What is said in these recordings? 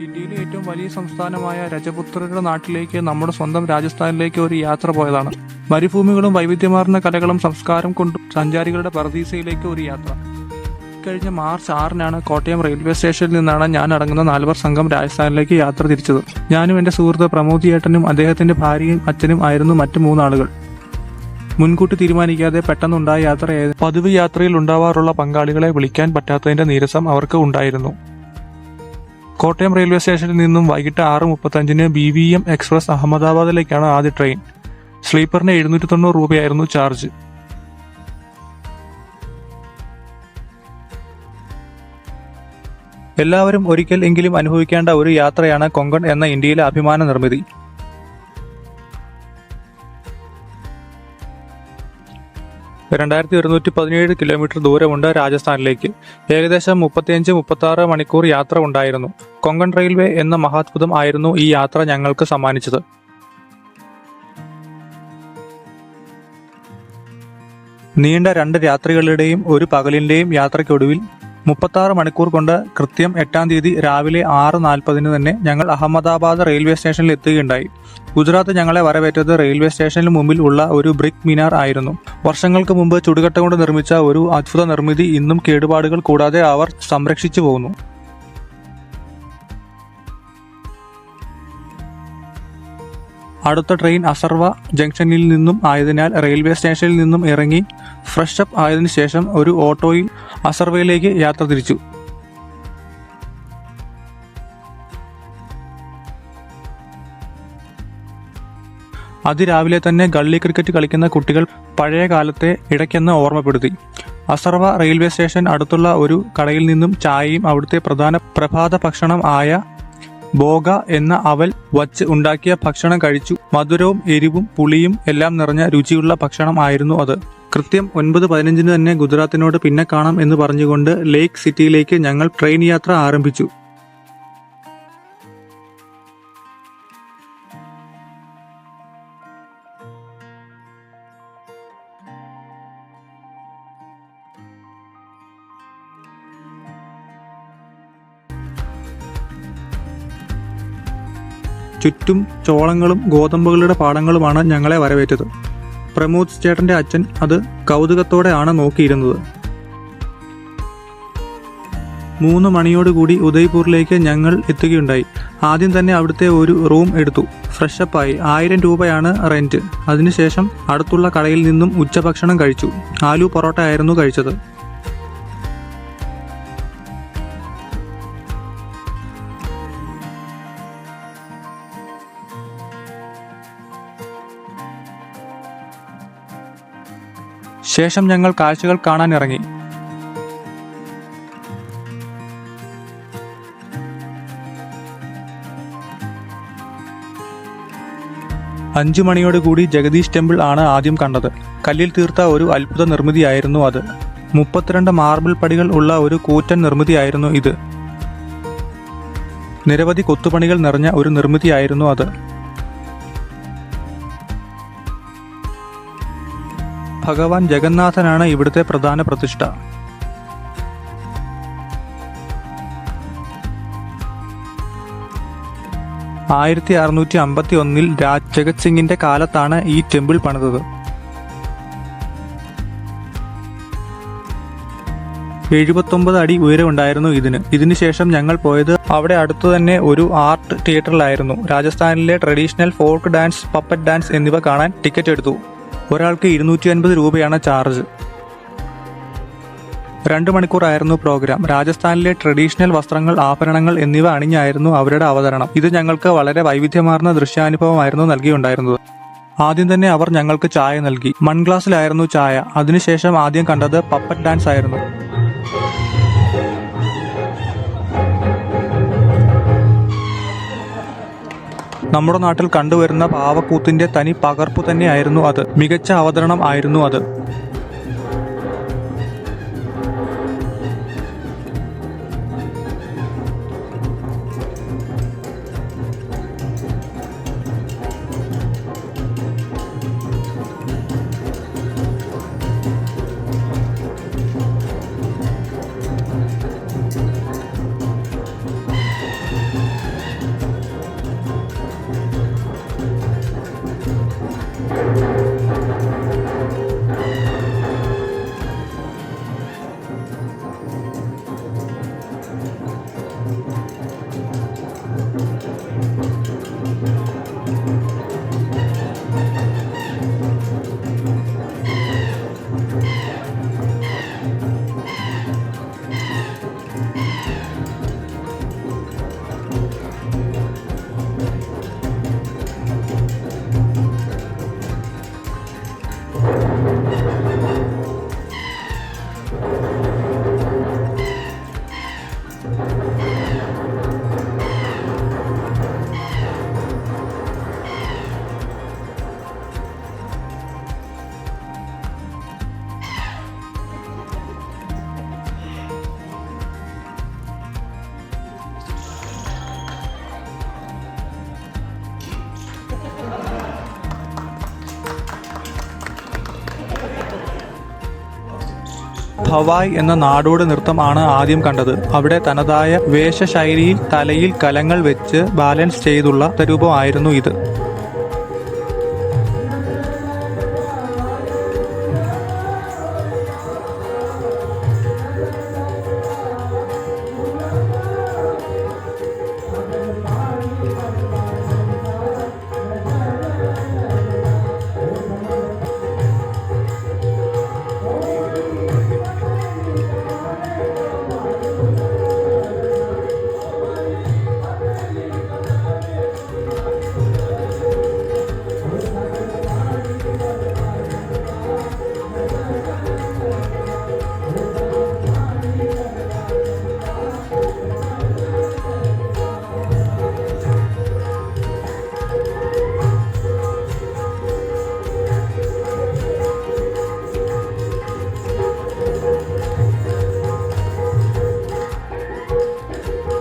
ഇന്ത്യയിലെ ഏറ്റവും വലിയ സംസ്ഥാനമായ രജപുത്രരുടെ നാട്ടിലേക്ക്, നമ്മുടെ സ്വന്തം രാജസ്ഥാനിലേക്ക് ഒരു യാത്ര പോയതാണ്. മരുഭൂമികളും വൈവിധ്യമാർന്ന കലകളും സംസ്കാരം കൊണ്ടും സഞ്ചാരികളുടെ പറുദീസയിലേക്ക് ഒരു യാത്ര. കഴിഞ്ഞ മാർച്ച് 6-നാണ് കോട്ടയം റെയിൽവേ സ്റ്റേഷനിൽ നിന്നാണ് ഞാൻ അടങ്ങുന്ന 4 സംഘം രാജസ്ഥാനിലേക്ക് യാത്ര തിരിച്ചത്. ഞാനും എൻ്റെ സുഹൃത്ത് പ്രമോദ് ചേട്ടനും അദ്ദേഹത്തിന്റെ ഭാര്യയും അച്ഛനും ആയിരുന്നു മറ്റ് 3 ആളുകൾ. മുൻകൂട്ടി തീരുമാനിക്കാതെ പെട്ടെന്നുണ്ടായ യാത്രയായത് പതിവ് യാത്രയിൽ ഉണ്ടാവാറുള്ള പങ്കാളികളെ വിളിക്കാൻ പറ്റാത്തതിന്റെ നീരസം അവർക്ക് ഉണ്ടായിരുന്നു. കോട്ടയം റെയിൽവേ സ്റ്റേഷനിൽ നിന്നും വൈകിട്ട് 6:35-ന് BVM എക്സ്പ്രസ് അഹമ്മദാബാദിലേക്കാണ് ആദ്യ ട്രെയിൻ. സ്ലീപ്പറിന് 790 രൂപയായിരുന്നു ചാർജ്. എല്ലാവരും ഒരിക്കൽ എങ്കിലും അനുഭവിക്കേണ്ട ഒരു യാത്രയാണ് കൊങ്കൺ എന്ന ഇന്ത്യയിലെ അഭിമാന നിർമ്മിതി. (2117 കിലോമീറ്റർ ദൂരമുണ്ട് രാജസ്ഥാനിലേക്ക്. ഏകദേശം 35-36 മണിക്കൂർ യാത്ര ഉണ്ടായിരുന്നു. കൊങ്കൺ റെയിൽവേ എന്ന മഹാത്ഭുതം ആയിരുന്നു ഈ യാത്ര ഞങ്ങൾക്ക് സമ്മാനിച്ചത്. നീണ്ട 2 രാത്രികളുടെയും ഒരു പകലിന്റെയും യാത്രയ്ക്കൊടുവിൽ 36 മണിക്കൂർ കൊണ്ട് കൃത്യം 8-ാം തീയതി രാവിലെ 6:40-ന് തന്നെ ഞങ്ങൾ അഹമ്മദാബാദ് റെയിൽവേ സ്റ്റേഷനിൽ എത്തുകയുണ്ടായി. ഗുജറാത്ത് ഞങ്ങളെ വരവേറ്റത് റെയിൽവേ സ്റ്റേഷന് മുമ്പിൽ ഉള്ള ഒരു ബ്രിക്ക് മിനാർ ആയിരുന്നു. വർഷങ്ങൾക്ക് മുമ്പ് ചുടുകട്ട കൊണ്ട് നിർമ്മിച്ച ഒരു അദ്ഭുത നിർമ്മിതി ഇന്നും കേടുപാടുകൾ കൂടാതെ അവർ സംരക്ഷിച്ചു പോകുന്നു. അടുത്ത ട്രെയിൻ അസർവ ജംഗ്ഷനിൽ നിന്നും ആയതിനാൽ റെയിൽവേ സ്റ്റേഷനിൽ നിന്നും ഇറങ്ങി ഫ്രഷ് അപ്പ് ആയതിനു ശേഷം ഒരു ഓട്ടോയിൽ അസർവയിലേക്ക് യാത്ര തിരിച്ചു. അതിരാവിലെ തന്നെ ഗള്ളി ക്രിക്കറ്റ് കളിക്കുന്ന കുട്ടികൾ പഴയ കാലത്തെ ഇടയ്ക്കെന്ന് ഓർമ്മപ്പെടുത്തി. അസർവ റെയിൽവേ സ്റ്റേഷൻ അടുത്തുള്ള ഒരു കടയിൽ നിന്നും ചായയും അവിടുത്തെ പ്രധാന പ്രഭാത ഭക്ഷണം ആയ ബോഗ എന്ന അവൽ വച്ച് ഉണ്ടാക്കിയ ഭക്ഷണം കഴിച്ചു. മധുരവും എരിവും പുളിയും എല്ലാം നിറഞ്ഞ രുചിയുള്ള ഭക്ഷണം ആയിരുന്നു അത്. കൃത്യം 9:15-ന് തന്നെ ഗുജറാത്തിനോട് പിന്നെ കാണാം എന്ന് പറഞ്ഞുകൊണ്ട് ലേക്ക് സിറ്റിയിലേക്ക് ഞങ്ങൾ ട്രെയിൻ യാത്ര ആരംഭിച്ചു. ചുറ്റും ചോളങ്ങളും ഗോതമ്പുകളുടെ പാടങ്ങളുമാണ് ഞങ്ങളെ വരവേറ്റത്. പ്രമോദ് ചേട്ടന്റെ അച്ഛൻ അത് കൗതുകത്തോടെയാണ് നോക്കിയിരുന്നത്. 3 മണിയോടുകൂടി ഉദയ്പൂരിലേക്ക് ഞങ്ങൾ എത്തുകയുണ്ടായി. ആദ്യം തന്നെ അവിടുത്തെ ഒരു റൂം എടുത്തു. ഫ്രഷപ്പായി. 1000 രൂപയാണ് റെന്റ്. അതിനുശേഷം അടുത്തുള്ള കടയിൽ നിന്നും ഉച്ചഭക്ഷണം കഴിച്ചു. ആലു പൊറോട്ട ആയിരുന്നു കഴിച്ചത്. ശേഷം ഞങ്ങൾ കാഴ്ചകൾ കാണാൻ ഇറങ്ങി. അഞ്ചു മണിയോടുകൂടി ജഗദീഷ് ടെമ്പിൾ ആണ് ആദ്യം കണ്ടത്. കല്ലിൽ തീർത്ത ഒരു അത്ഭുത നിർമ്മിതിയായിരുന്നു അത്. 32 മാർബിൾ പടികൾ ഉള്ള ഒരു കൂറ്റൻ നിർമ്മിതിയായിരുന്നു ഇത്. നിരവധി കൊത്തുപണികൾ നിറഞ്ഞ ഒരു നിർമ്മിതിയായിരുന്നു അത്. ഭഗവാൻ ജഗന്നാഥനാണ് ഇവിടുത്തെ പ്രധാന പ്രതിഷ്ഠ. (1651) രാജ് ജഗത് സിംഗിന്റെ കാലത്താണ് ഈ ടെമ്പിൾ പണിതത്. 79 അടി ഉയരമുണ്ടായിരുന്നു ഇതിന്. ഇതിനുശേഷം ഞങ്ങൾ പോയത് അവിടെ അടുത്തു തന്നെ ഒരു ആർട്ട് തിയേറ്ററിലായിരുന്നു. രാജസ്ഥാനിലെ traditional folk dance, puppet dance എന്നിവ കാണാൻ ടിക്കറ്റ് എടുത്തു. ഒരാൾക്ക് 250 രൂപയാണ് ചാർജ്. 2 മണിക്കൂറായിരുന്നു പ്രോഗ്രാം. രാജസ്ഥാനിലെ ട്രഡീഷണൽ വസ്ത്രങ്ങൾ, ആഭരണങ്ങൾ എന്നിവ അണിഞ്ഞായിരുന്നു അവരുടെ അവതരണം. ഇത് ഞങ്ങൾക്ക് വളരെ വൈവിധ്യമാർന്ന ദൃശ്യാനുഭവമായിരുന്നു നൽകിയുണ്ടായിരുന്നത്. ആദ്യം തന്നെ അവർ ഞങ്ങൾക്ക് ചായ നൽകി. മൺഗ്ലാസിലായിരുന്നു ചായ. അതിനുശേഷം ആദ്യം കണ്ടത് പപ്പറ്റ് ഡാൻസ് ആയിരുന്നു. നമ്മുടെ നാട്ടിൽ കണ്ടുവരുന്ന പാവക്കൂത്തിന്റെ തനി പകർപ്പു തന്നെയായിരുന്നു അത്. മികച്ച അവതരണം ആയിരുന്നു അത്. ഭവായ് എന്ന നാടോടി നൃത്തം ആണ് ആദ്യം കണ്ടത്. അവിടെ തനതായ വേഷശൈലിയിൽ തലയിൽ കലങ്ങൾ വെച്ച് ബാലൻസ് ചെയ്തുള്ള നൃത്തരൂപമായിരുന്നു ഇത്.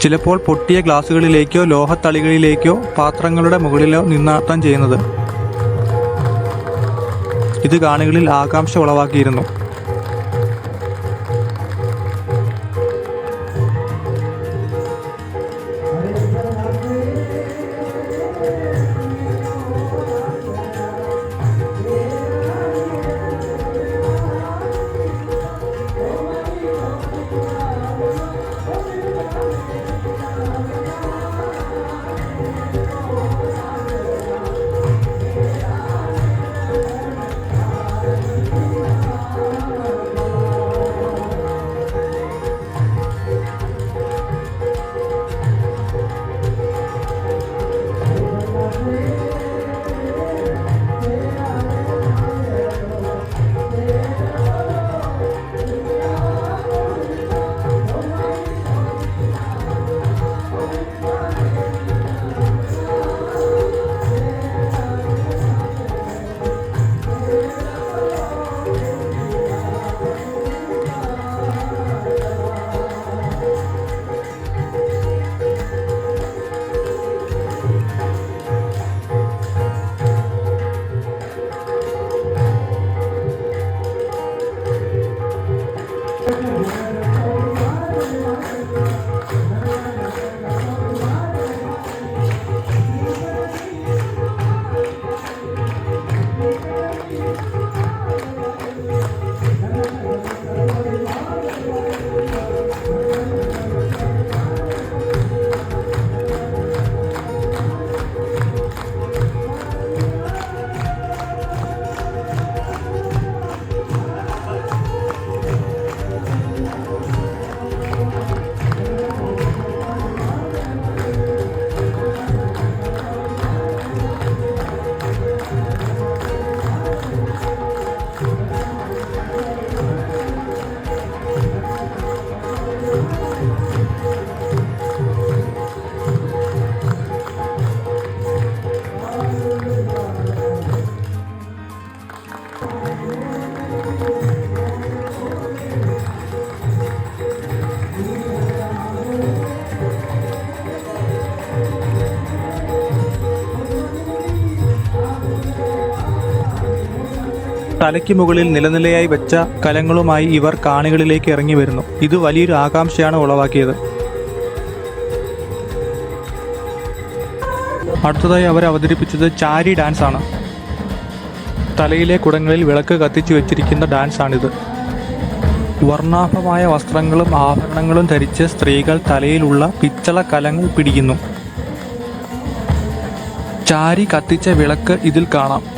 ചിലപ്പോൾ പൊട്ടിയ ഗ്ലാസുകളിലേക്കോ ലോഹത്തളികളിലേക്കോ പാത്രങ്ങളുടെ മുകളിലോ നിന്നാട്ടം ചെയ്യുന്നത്. ഇത് കാണികളിൽ ആകാംക്ഷ ഉളവാക്കിയിരുന്നു. തലയ്ക്ക് മുകളിൽ നിലനിലയായി വെച്ച കലങ്ങളുമായി ഇവർ കാണികളിലേക്ക് ഇറങ്ങി വരുന്നു. ഇത് വലിയൊരു ആകാംക്ഷയാണ് ഉളവാക്കിയത്. അടുത്തതായി അവർ അവതരിപ്പിച്ചത് ചാരി ഡാൻസ് ആണ്. തലയിലെ കുടങ്ങളിൽ വിളക്ക് കത്തിച്ചു വെച്ചിരിക്കുന്ന ഡാൻസാണിത്. വർണ്ണാഭമായ വസ്ത്രങ്ങളും ആഭരണങ്ങളും ധരിച്ച് സ്ത്രീകൾ തലയിലുള്ള പിച്ചള കലങ്ങൾ പിടിക്കുന്നു. ചാരി കത്തിച്ച വിളക്ക് ഇതിൽ കാണാം.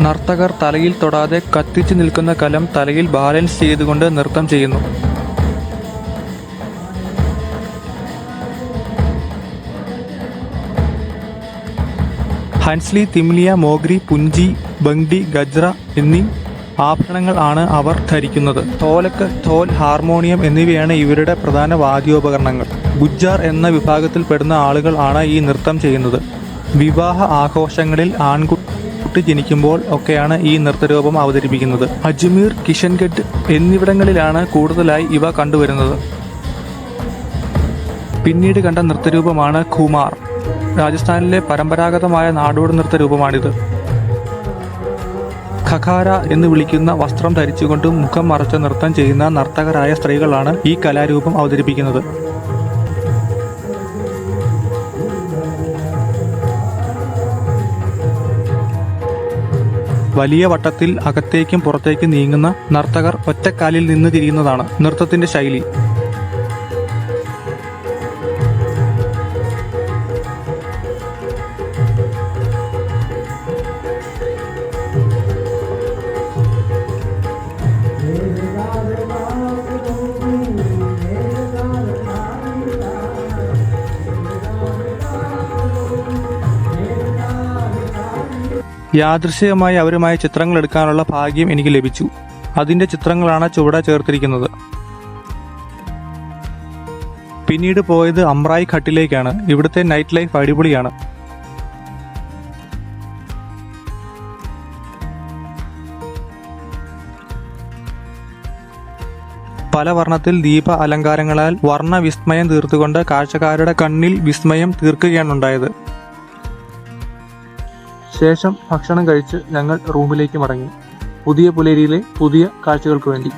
നർത്തകർ തലയിൽ തൊടാതെ കത്തിച്ചു നിൽക്കുന്ന കലം തലയിൽ ബാലൻസ് ചെയ്തുകൊണ്ട് നൃത്തം ചെയ്യുന്നു. ഹൻസ്ലി, തിംലിയ, മോഗ്രി, പുഞ്ചി, ബംഗ്ഡി, ഗജ്ര എന്നീ ആഭരണങ്ങൾ ആണ് അവർ ധരിക്കുന്നത്. ധോലക്ക്, ധോൽ, ഹാർമോണിയം എന്നിവയാണ് ഇവരുടെ പ്രധാന വാദ്യോപകരണങ്ങൾ. ഗുജ്ജാർ എന്ന വിഭാഗത്തിൽപ്പെടുന്ന ആളുകൾ ആണ് ഈ നൃത്തം ചെയ്യുന്നത്. വിവാഹ ആഘോഷങ്ങളിൽ ആൺകുട്ടി ജനിക്കുമ്പോൾ ഒക്കെയാണ് ഈ നൃത്തരൂപം അവതരിപ്പിക്കുന്നത്. അജ്മീർ, കിഷൻഗഡ് എന്നിവിടങ്ങളിലാണ് കൂടുതലായി ഇവ കണ്ടുവരുന്നത്. പിന്നീട് കണ്ട നൃത്തരൂപമാണ് ഖുമാർ. രാജസ്ഥാനിലെ പരമ്പരാഗതമായ നാടോടി നൃത്തരൂപമാണിത്. ഖഖാര എന്ന് വിളിക്കുന്ന വസ്ത്രം ധരിച്ചുകൊണ്ട് മുഖം മറച്ച നൃത്തം ചെയ്യുന്ന നർത്തകരായ സ്ത്രീകളാണ് ഈ കലാരൂപം അവതരിപ്പിക്കുന്നത്. വലിയ വട്ടത്തിൽ അകത്തേക്കും പുറത്തേക്കും നീങ്ങുന്ന നർത്തകർ ഒറ്റക്കാലിൽ നിന്ന് തിരിയുന്നതാണ് നൃത്തത്തിന്റെ ശൈലി. യാദൃശ്ചികമായി അവരുമായി ചിത്രങ്ങൾ എടുക്കാനുള്ള ഭാഗ്യം എനിക്ക് ലഭിച്ചു. അതിന്റെ ചിത്രങ്ങളാണ് ചുവടെ ചേർത്തിരിക്കുന്നത്. പിന്നീട് പോയത് അമ്രായി ഘട്ടിലേക്കാണ്. ഇവിടുത്തെ നൈറ്റ് ലൈഫ് അടിപൊളിയാണ്. പല വർണ്ണത്തിൽ ദീപ അലങ്കാരങ്ങളാൽ വർണ്ണ വിസ്മയം തീർത്തുകൊണ്ട് കാഴ്ചക്കാരുടെ കണ്ണിൽ വിസ്മയം തീർക്കുകയാണുണ്ടായത്. ശേഷം ഭക്ഷണം കഴിച്ച് ഞങ്ങൾ റൂമിലേക്ക് മടങ്ങി. പുതിയ പുലരിയിലെ പുതിയ കാഴ്ചകൾക്ക് വേണ്ടി.